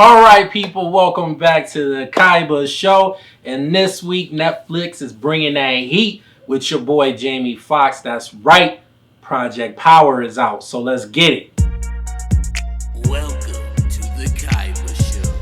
All right, people, welcome back to the Kaiba Show. And this week, Netflix is bringing that heat with your boy Jamie Foxx. That's right, Project Power is out. So let's get it. Welcome to the Kaiba Show.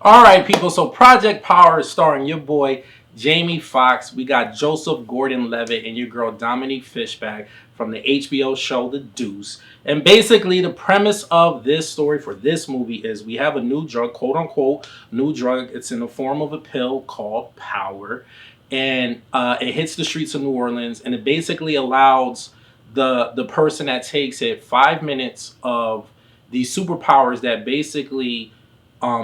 All right, people. So Project Power is starring your boy Jamie Foxx. We got Joseph Gordon-Levitt and your girl Dominique Fishback from the HBO show The Deuce. And basically, the premise of this story for this movie is we have a new drug, quote unquote, new drug. It's in the form of a pill called Power, and it hits the streets of New Orleans, and it basically allows the person that takes it 5 minutes of these superpowers that basically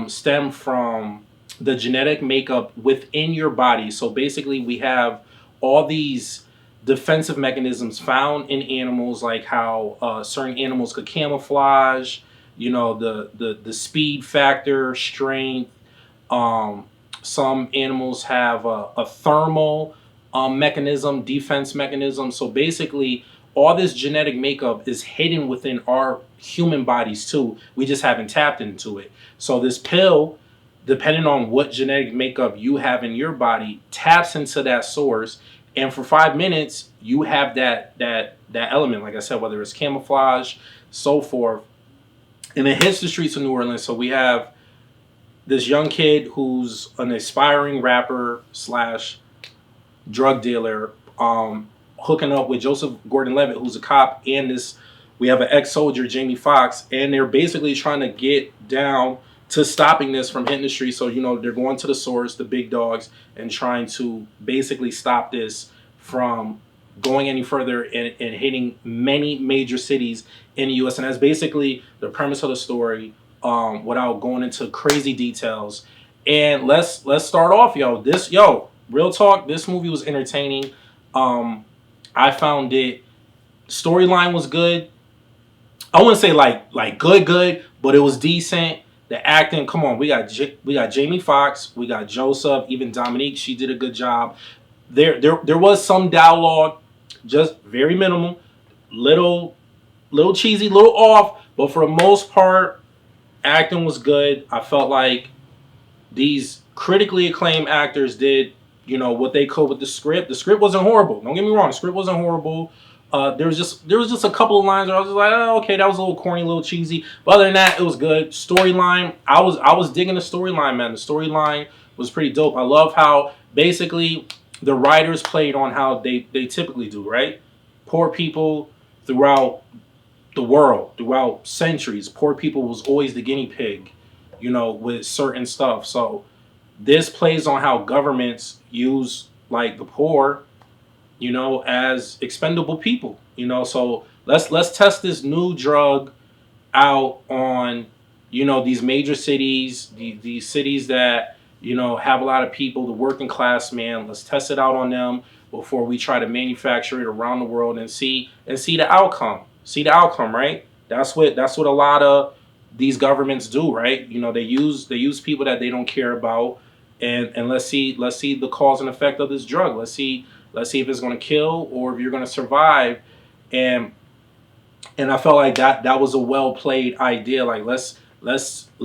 stem from the genetic makeup within your body. So basically, we have all these defensive mechanisms found in animals, like how certain animals could camouflage. You know, the speed factor, strength. Some animals have a thermal mechanism, defense mechanism. So basically, all this genetic makeup is hidden within our human bodies too. We just haven't tapped into it. So this pill, depending on what genetic makeup you have in your body, taps into that source, and for 5 minutes you have that element. Like I said, whether it's camouflage, so forth, and it hits the streets of New Orleans. So we have this young kid who's an aspiring rapper slash drug dealer, hooking up with Joseph Gordon-Levitt, who's a cop, and this we have an ex-soldier, Jamie Foxx, and they're basically trying to get down to stopping this from hitting the street. So, you know, they're going to the source, the big dogs, and trying to basically stop this from going any further and hitting many major cities in the U.S. And that's basically the premise of the story, without going into crazy details. And let's start off, real talk. This movie was entertaining. I found it. Storyline was good. I wouldn't say like good, but it was decent. The acting, come on, we got Jamie Foxx, we got Joseph, even Dominique, she did a good job. There was some dialogue, just very minimal, little cheesy, little off, but for the most part, acting was good. I felt like these critically acclaimed actors did, you know, what they could with the script. The script wasn't horrible. Don't get me wrong, the script wasn't horrible. There was just a couple of lines where I was just like, oh, okay, that was a little corny, a little cheesy. But other than that, it was good. Storyline, I was digging the storyline, man. The storyline was pretty dope. I love how basically the writers played on how they typically do, right? Poor people throughout the world, throughout centuries, poor people was always the guinea pig, you know, with certain stuff. So this plays on how governments use like the poor, you know, as expendable people, you know. So let's test this new drug out on, you know, these major cities, these cities that, you know, have a lot of people, the working class man. Let's test it out on them before we try to manufacture it around the world and see the outcome. See the outcome, right? That's what a lot of these governments do, right? You know, they use people that they don't care about, and let's see the cause and effect of this drug. Let's see if it's going to kill or if you're going to survive. And I felt like that was a well played idea. Like let's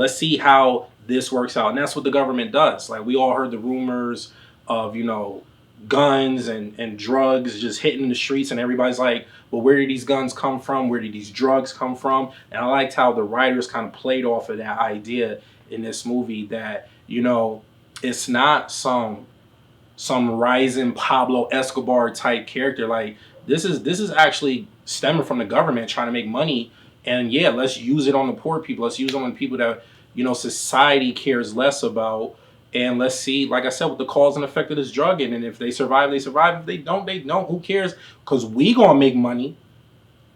see how this works out. And that's what the government does. Like we all heard the rumors of, you know, guns and drugs just hitting the streets, and everybody's like, well, where did these guns come from? Where did these drugs come from? And I liked how the writers kind of played off of that idea in this movie, that, you know, it's not some rising Pablo Escobar type character. Like this is actually stemming from the government trying to make money, and yeah, let's use it on the poor people. Let's use it on the people that, you know, society cares less about, and let's see, like I said, what the cause and effect of this drug is. And if they survive, they survive. If they don't, they don't. Who cares? Because we gonna make money.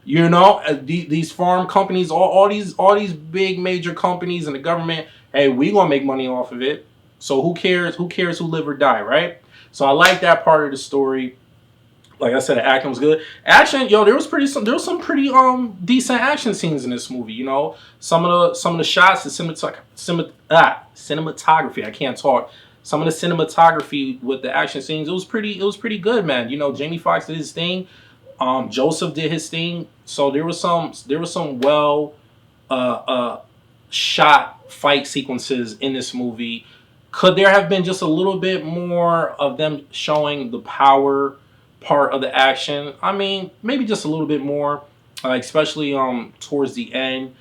You know, these farm companies, all these big major companies and the government. Hey, we gonna make money off of it. So who cares? Who cares who live or die, right? So I like that part of the story. Like I said, the acting was good. Action, there was some pretty decent action scenes in this movie. You know, some of the shots, the cinematography. I can't talk. Some of the cinematography with the action scenes, it was pretty good, man. You know, Jamie Foxx did his thing. Joseph did his thing. So there was some well shot fight sequences in this movie. Could there have been just a little bit more of them showing the power part of the action? I mean, maybe just a little bit more, especially towards the end.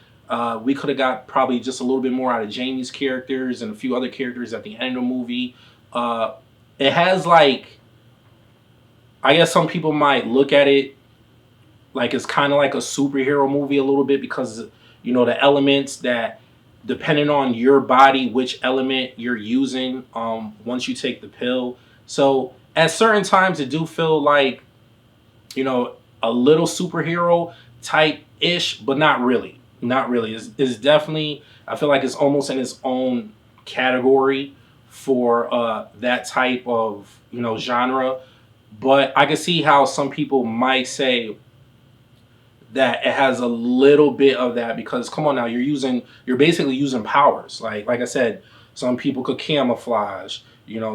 We could have got probably just a little bit more out of Jamie's characters and a few other characters at the end of the movie. It has like, I guess some people might look at it like it's kind of like a superhero movie a little bit because the elements that, depending on your body, which element you're using once you take the pill. So at certain times it do feel like a little superhero type ish, but not really. Not really. It's definitely, I feel like it's almost in its own category for that type of genre. But I can see how some people might say that it has a little bit of that because come on now, you're basically using powers. Like I said, some people could camouflage.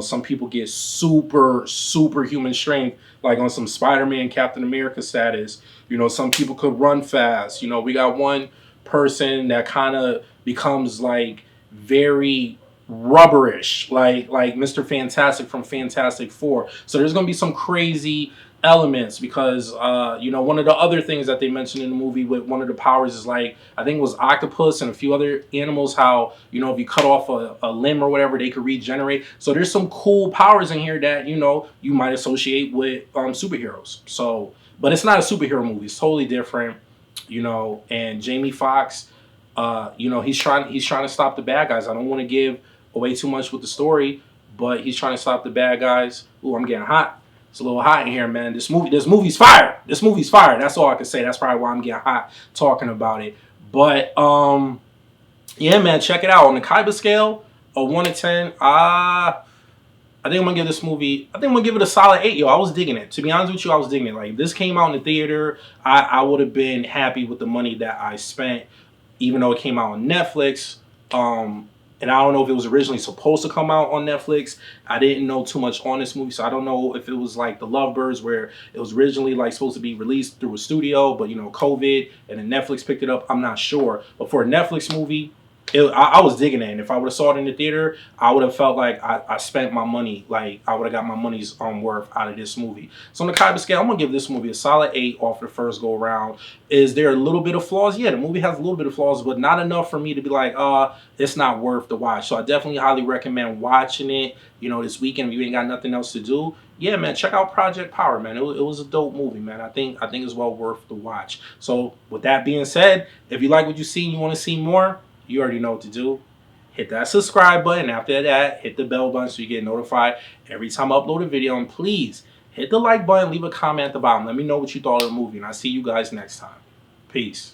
Some people get superhuman strength, like on some Spider-Man, Captain America status. Some people could run fast. We got one person that kind of becomes like very rubberish, like Mr. Fantastic from Fantastic Four. So there's gonna be some crazy elements because one of the other things that they mentioned in the movie with one of the powers is like, I think it was octopus and a few other animals, how if you cut off a limb or whatever, they could regenerate. So there's some cool powers in here that you might associate with superheroes. So, but it's not a superhero movie, it's totally different. And Jamie Foxx, he's trying to stop the bad guys. I don't want to give away too much with the story, but he's trying to stop the bad guys. Ooh, I'm getting hot. It's a little hot in here, man. This movie's fire. This movie's fire. That's all I can say. That's probably why I'm getting hot talking about it. But yeah, man, check it out. On the Kaiba scale of 1 to 10, I think I'm gonna give this movie, I think I'm gonna give it a solid 8, yo. I was digging it. To be honest with you, I was digging it. Like, if this came out in the theater, I would have been happy with the money that I spent, even though it came out on Netflix. And I don't know if it was originally supposed to come out on Netflix. I didn't know too much on this movie, so I don't know if it was like The Lovebirds, where it was originally like supposed to be released through a studio, but COVID, and then Netflix picked it up. I'm not sure. But for a Netflix movie, I was digging it. And if I would have saw it in the theater, I would have felt like I spent my money. Like, I would have got my money's worth out of this movie. So on the Kaiba scale, I'm going to give this movie a solid 8 off the first go around. Is there a little bit of flaws? Yeah, the movie has a little bit of flaws, but not enough for me to be like, it's not worth the watch. So I definitely highly recommend watching it, this weekend if you ain't got nothing else to do. Yeah, man, check out Project Power, man. It was a dope movie, man. I think it's well worth the watch. So with that being said, if you like what you see and you want to see more, you already know what to do. Hit that subscribe button. After that, hit the bell button so you get notified every time I upload a video. And please, hit the like button, leave a comment at the bottom. Let me know what you thought of the movie. And I'll see you guys next time. Peace.